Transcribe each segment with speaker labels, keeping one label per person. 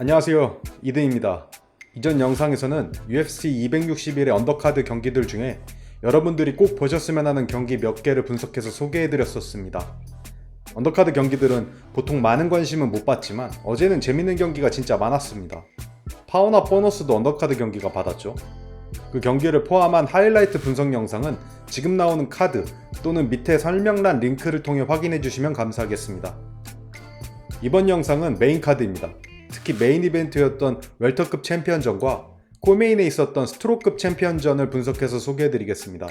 Speaker 1: 안녕하세요, 이든입니다. 이전 영상에서는 UFC 261의 언더카드 경기들 중에 여러분들이 꼭 보셨으면 하는 경기 몇 개를 분석해서 소개해드렸었습니다. 언더카드 경기들은 보통 많은 관심은 못 받지만 어제는 재밌는 경기가 진짜 많았습니다. 파워나 보너스도 언더카드 경기가 받았죠. 그 경기를 포함한 하이라이트 분석 영상은 지금 나오는 카드 또는 밑에 설명란 링크를 통해 확인해주시면 감사하겠습니다. 이번 영상은 메인 카드입니다. 특히 메인 이벤트였던 웰터급 챔피언전과 코메인에 있었던 스트로급 챔피언전을 분석해서 소개해드리겠습니다.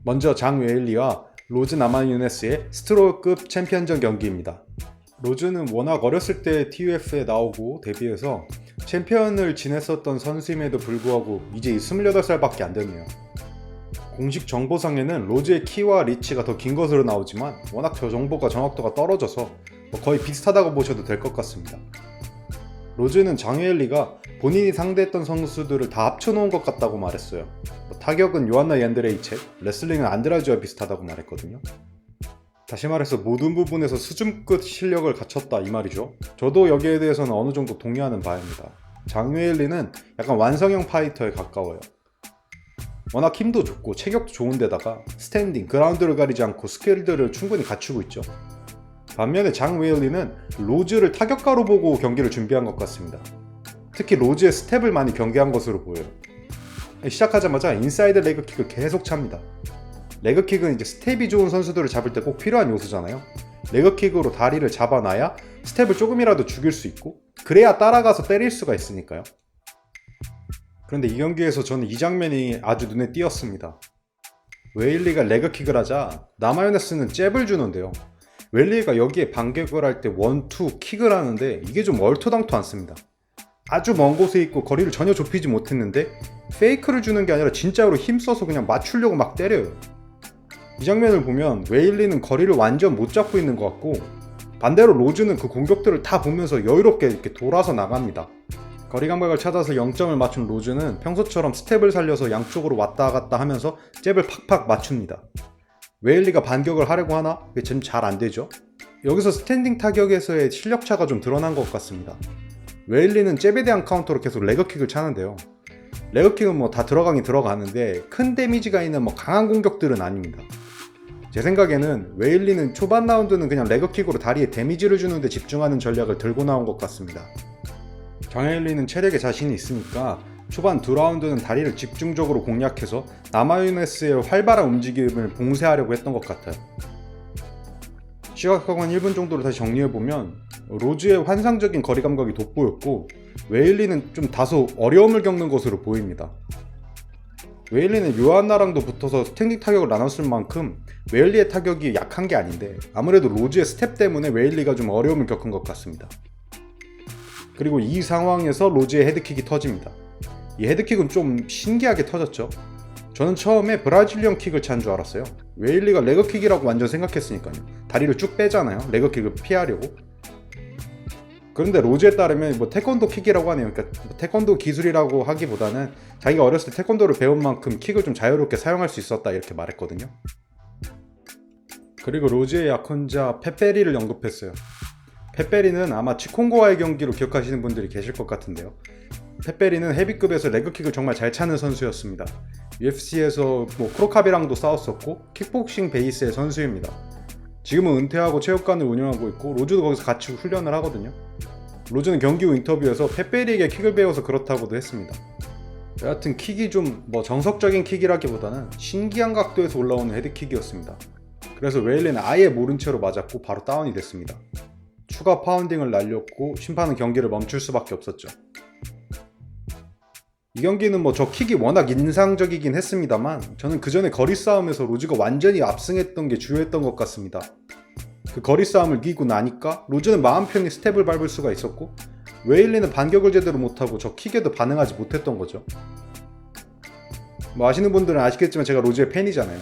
Speaker 1: 먼저 장 웨일리와 로즈 나마유네스의 스트로급 챔피언전 경기입니다. 로즈는 워낙 어렸을 때 TUF에 나오고 데뷔해서 챔피언을 지냈었던 선수임에도 불구하고 이제 28살밖에 안 됐네요. 공식 정보상에는 로즈의 키와 리치가 더 긴 것으로 나오지만 워낙 저 정보가 정확도가 떨어져서 거의 비슷하다고 보셔도 될 것 같습니다. 로즈는 장웨일리가 본인이 상대했던 선수들을 다 합쳐놓은 것 같다고 말했어요. 타격은 요한나 얀드레이체, 레슬링은 안드라즈와 비슷하다고 말했거든요. 다시 말해서 모든 부분에서 수준급 실력을 갖췄다 이 말이죠. 저도 여기에 대해서는 어느 정도 동의하는 바입니다. 장웨일리는 약간 완성형 파이터에 가까워요. 워낙 힘도 좋고 체격도 좋은데다가 스탠딩, 그라운드를 가리지 않고 스킬들을 충분히 갖추고 있죠. 반면에 장 웨일리는 로즈를 타격가로 보고 경기를 준비한 것 같습니다. 특히 로즈의 스텝을 많이 경계한 것으로 보여요. 시작하자마자 인사이드 레그킥을 계속 찹니다. 레그킥은 이제 스텝이 좋은 선수들을 잡을 때 꼭 필요한 요소잖아요. 레그킥으로 다리를 잡아놔야 스텝을 조금이라도 죽일 수 있고 그래야 따라가서 때릴 수가 있으니까요. 그런데 이 경기에서 저는 이 장면이 아주 눈에 띄었습니다. 웨일리가 레그킥을 하자 나마요네스는 잽을 주는데요. 웨일리가 여기에 반격을 할 때 1, 2 킥을 하는데 이게 좀 얼토당토 않습니다. 아주 먼 곳에 있고 거리를 전혀 좁히지 못했는데 페이크를 주는 게 아니라 진짜로 힘써서 그냥 맞추려고 막 때려요. 이 장면을 보면 웨일리는 거리를 완전 못 잡고 있는 것 같고 반대로 로즈는 그 공격들을 다 보면서 여유롭게 이렇게 돌아서 나갑니다. 거리 감각을 찾아서 0점을 맞춘 로즈는 평소처럼 스텝을 살려서 양쪽으로 왔다 갔다 하면서 잽을 팍팍 맞춥니다. 웨일리가 반격을 하려고 하나? 그게 좀 잘 안되죠? 여기서 스탠딩 타격에서의 실력차가 좀 드러난 것 같습니다. 웨일리는 잽에 대한 카운터로 계속 레그킥을 차는데요. 레그킥은 다 들어가긴 들어가는데 큰 데미지가 있는 강한 공격들은 아닙니다. 제 생각에는 웨일리는 초반 라운드는 그냥 레그킥으로 다리에 데미지를 주는데 집중하는 전략을 들고 나온 것 같습니다. 장웨일리는 체력에 자신이 있으니까 초반 두 라운드는 다리를 집중적으로 공략해서 나마유네스의 활발한 움직임을 봉쇄하려고 했던 것 같아요. 시각하고 한 1분 정도를 다시 정리해보면 로즈의 환상적인 거리 감각이 돋보였고 웨일리는 좀 다소 어려움을 겪는 것으로 보입니다. 웨일리는 요한나랑도 붙어서 스탠딩 타격을 나눴을 만큼 웨일리의 타격이 약한 게 아닌데 아무래도 로즈의 스텝 때문에 웨일리가 좀 어려움을 겪은 것 같습니다. 그리고 이 상황에서 로즈의 헤드킥이 터집니다. 이 헤드킥은 좀 신기하게 터졌죠. 저는 처음에 브라질리언 킥을 찬 줄 알았어요. 웨일리가 레그킥이라고 완전 생각했으니까요. 다리를 쭉 빼잖아요. 레그킥을 피하려고. 그런데 로즈에 따르면 태권도 킥이라고 하네요. 그러니까 태권도 기술이라고 하기보다는 자기가 어렸을 때 태권도를 배운 만큼 킥을 좀 자유롭게 사용할 수 있었다 이렇게 말했거든요. 그리고 로즈의 약혼자 페페리를 언급했어요. 페페리는 아마 치콩고와의 경기로 기억하시는 분들이 계실 것 같은데요. 페페리는 헤비급에서 레그킥을 정말 잘 차는 선수였습니다. UFC에서 크로캅이랑도 싸웠었고 킥복싱 베이스의 선수입니다. 지금은 은퇴하고 체육관을 운영하고 있고 로즈도 거기서 같이 훈련을 하거든요. 로즈는 경기 후 인터뷰에서 페페리에게 킥을 배워서 그렇다고도 했습니다. 여하튼 킥이 좀 정석적인 킥이라기보다는 신기한 각도에서 올라오는 헤드킥이었습니다. 그래서 웨일리는 아예 모른 채로 맞았고 바로 다운이 됐습니다. 추가 파운딩을 날렸고 심판은 경기를 멈출 수밖에 없었죠. 이 경기는 저 킥이 워낙 인상적이긴 했습니다만 저는 그 전에 거리 싸움에서 로즈가 완전히 압승했던 게 주요했던 것 같습니다. 그 거리 싸움을 이기고 나니까 로즈는 마음 편히 스텝을 밟을 수가 있었고 웨일리는 반격을 제대로 못하고 저 킥에도 반응하지 못했던 거죠. 아시는 분들은 아시겠지만 제가 로즈의 팬이잖아요.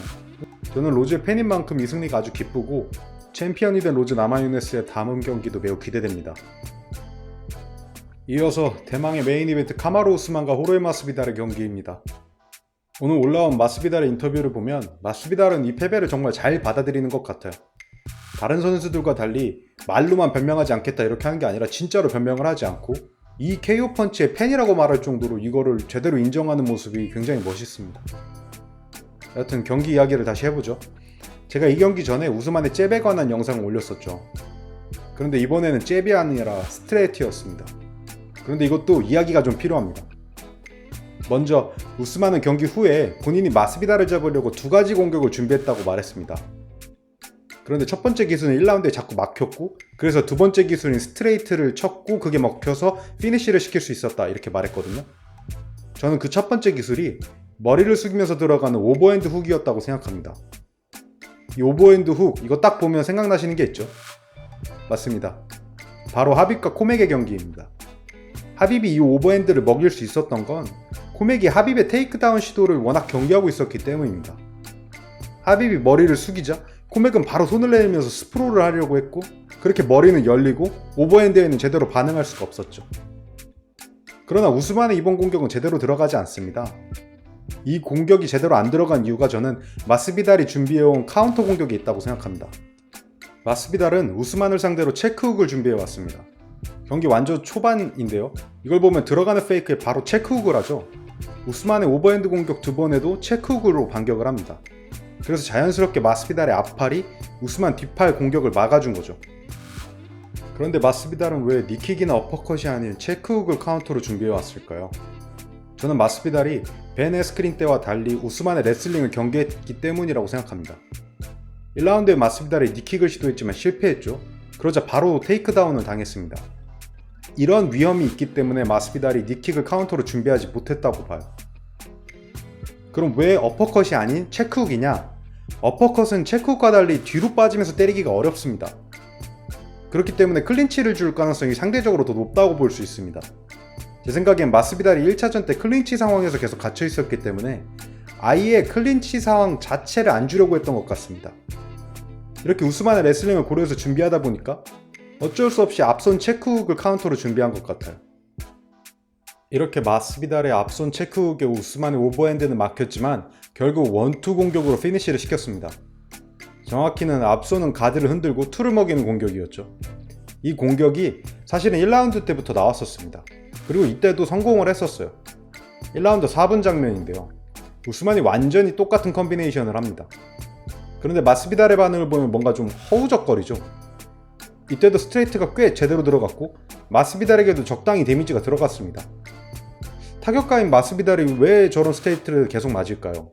Speaker 1: 저는 로즈의 팬인 만큼 이 승리가 아주 기쁘고 챔피언이 된 로즈 나마유네스의 다음 경기도 매우 기대됩니다. 이어서 대망의 메인 이벤트 카마루 우스만과 호르헤 마스비달의 경기입니다. 오늘 올라온 마스비달의 인터뷰를 보면 마스비달은 이 패배를 정말 잘 받아들이는 것 같아요. 다른 선수들과 달리 말로만 변명하지 않겠다 이렇게 하는 게 아니라 진짜로 변명을 하지 않고 이 KO 펀치의 팬이라고 말할 정도로 이거를 제대로 인정하는 모습이 굉장히 멋있습니다. 여하튼 경기 이야기를 다시 해보죠. 제가 이 경기 전에 우스만의 잽에 관한 영상을 올렸었죠. 그런데 이번에는 잽이 아니라 스트레이트였습니다. 그런데 이것도 이야기가 좀 필요합니다. 먼저 우스만은 경기 후에 본인이 마스비다를 잡으려고 두 가지 공격을 준비했다고 말했습니다. 그런데 첫 번째 기술은 1라운드에 자꾸 막혔고, 그래서 두 번째 기술인 스트레이트를 쳤고 그게 먹혀서 피니쉬를 시킬 수 있었다, 이렇게 말했거든요. 저는 그 첫 번째 기술이 머리를 숙이면서 들어가는 오버핸드 훅이었다고 생각합니다. 이 오버핸드 훅, 이거 딱 보면 생각나시는 게 있죠? 맞습니다. 바로 하빕과 코맥의 경기입니다. 하빕이 이 오버핸드를 먹일 수 있었던 건 코맥이 하빕의 테이크다운 시도를 워낙 경계하고 있었기 때문입니다. 하빕이 머리를 숙이자 코맥은 바로 손을 내밀면서 스프롤을 하려고 했고, 그렇게 머리는 열리고 오버핸드에는 제대로 반응할 수가 없었죠. 그러나 우스만의 이번 공격은 제대로 들어가지 않습니다. 이 공격이 제대로 안 들어간 이유가 저는 마스비달이 준비해온 카운터 공격이 있다고 생각합니다. 마스비달은 우스만을 상대로 체크훅을 준비해왔습니다. 경기 완전 초반인데요. 이걸 보면 들어가는 페이크에 바로 체크훅을 하죠. 우스만의 오버핸드 공격 두 번에도 체크훅으로 반격을 합니다. 그래서 자연스럽게 마스비달의 앞팔이 우스만 뒷팔 공격을 막아준 거죠. 그런데 마스비달은 왜 니킥이나 어퍼컷이 아닌 체크훅을 카운터로 준비해왔을까요? 저는 마스비달이 벤 에스크린 때와 달리 우스만의 레슬링을 경계했기 때문이라고 생각합니다. 1라운드에 마스비달이 니킥을 시도했지만 실패했죠. 그러자 바로 테이크다운을 당했습니다. 이런 위험이 있기 때문에 마스비달이 니킥을 카운터로 준비하지 못했다고 봐요. 그럼 왜 어퍼컷이 아닌 체크훅이냐? 어퍼컷은 체크훅과 달리 뒤로 빠지면서 때리기가 어렵습니다. 그렇기 때문에 클린치를 줄 가능성이 상대적으로 더 높다고 볼 수 있습니다. 제 생각엔 마스비달이 1차전 때 클린치 상황에서 계속 갇혀 있었기 때문에 아예 클린치 상황 자체를 안 주려고 했던 것 같습니다. 이렇게 우스만의 레슬링을 고려해서 준비하다 보니까 어쩔 수 없이 앞선 체크훅을 카운터로 준비한 것 같아요. 이렇게 마스비달의 앞선 체크훅에 우스만의 오버핸드는 막혔지만 결국 원투 공격으로 피니쉬를 시켰습니다. 정확히는 앞선은 가드를 흔들고 투를 먹이는 공격이었죠. 이 공격이 사실은 1라운드 때부터 나왔었습니다. 그리고 이때도 성공을 했었어요. 1라운드 4분 장면인데요. 우스만이 완전히 똑같은 컨비네이션을 합니다. 그런데 마스비달의 반응을 보면 뭔가 좀 허우적거리죠. 이때도 스트레이트가 꽤 제대로 들어갔고 마스비달에게도 적당히 데미지가 들어갔습니다. 타격가인 마스비달이 왜 저런 스트레이트를 계속 맞을까요?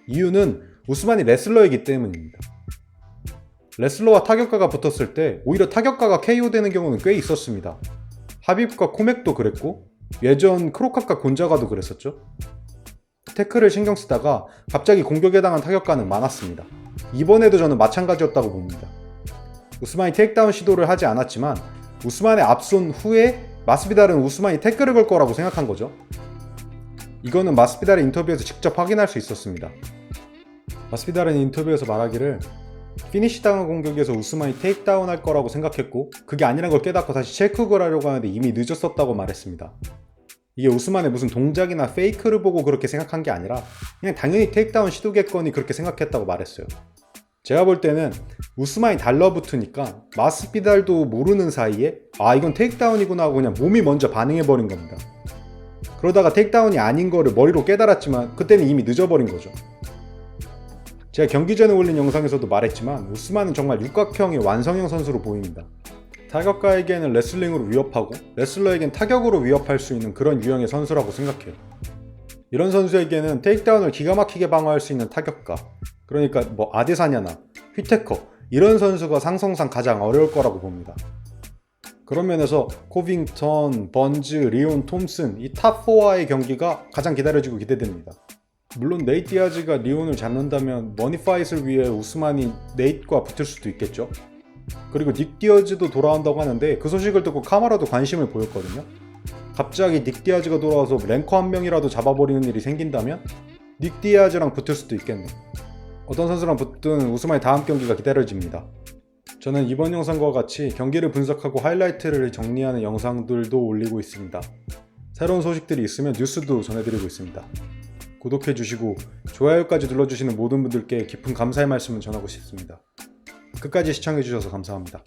Speaker 1: 이유는 우스만이 레슬러이기 때문입니다. 레슬러와 타격가가 붙었을 때 오히려 타격가가 KO 되는 경우는 꽤 있었습니다. 하빕과 코맥도 그랬고 예전 크로캅과 곤자가도 그랬었죠. 태클을 신경 쓰다가 갑자기 공격에 당한 타격가는 많았습니다. 이번에도 저는 마찬가지였다고 봅니다. 우스만이 테이크다운 시도를 하지 않았지만 우스만의 앞손 후에 마스비달은 우스만이 태클을 걸 거라고 생각한 거죠. 이거는 마스비달의 인터뷰에서 직접 확인할 수 있었습니다. 마스비달은 인터뷰에서 말하기를 피니시 당한 공격에서 우스만이 테이크다운 할 거라고 생각했고 그게 아니란 걸 깨닫고 다시 체크훅을 하려고 하는데 이미 늦었었다고 말했습니다. 이게 우스만의 무슨 동작이나 페이크를 보고 그렇게 생각한 게 아니라 그냥 당연히 테이크다운 시도겠거니 그렇게 생각했다고 말했어요. 제가 볼 때는 우스만이 달라붙으니까 마스비달도 모르는 사이에 아 이건 테이크다운이구나 하고 그냥 몸이 먼저 반응해버린 겁니다. 그러다가 테이크다운이 아닌 거를 머리로 깨달았지만 그때는 이미 늦어버린 거죠. 제가 경기 전에 올린 영상에서도 말했지만 우스만은 정말 육각형의 완성형 선수로 보입니다. 타격가에게는 레슬링으로 위협하고 레슬러에겐 타격으로 위협할 수 있는 그런 유형의 선수라고 생각해요. 이런 선수에게는 테이크다운을 기가 막히게 방어할 수 있는 타격가, 그러니까 뭐 아데사냐나 휘테커 이런 선수가 상성상 가장 어려울 거라고 봅니다. 그런 면에서 코빙턴, 번즈, 리온 톰슨 이 탑4와의 경기가 가장 기다려지고 기대됩니다. 물론 네이트 디아즈가 리온을 잡는다면 머니파이트를 위해 우스만이 네이트과 붙을 수도 있겠죠. 그리고 닉 디아즈도 돌아온다고 하는데 그 소식을 듣고 카마라도 관심을 보였거든요. 갑자기 닉 디아즈가 돌아와서 랭커 한 명이라도 잡아버리는 일이 생긴다면 닉 디아즈랑 붙을 수도 있겠네요. 어떤 선수랑 붙든 우스만의 다음 경기가 기다려집니다. 저는 이번 영상과 같이 경기를 분석하고 하이라이트를 정리하는 영상들도 올리고 있습니다. 새로운 소식들이 있으면 뉴스도 전해드리고 있습니다. 구독해주시고 좋아요까지 눌러주시는 모든 분들께 깊은 감사의 말씀을 전하고 싶습니다. 끝까지 시청해주셔서 감사합니다.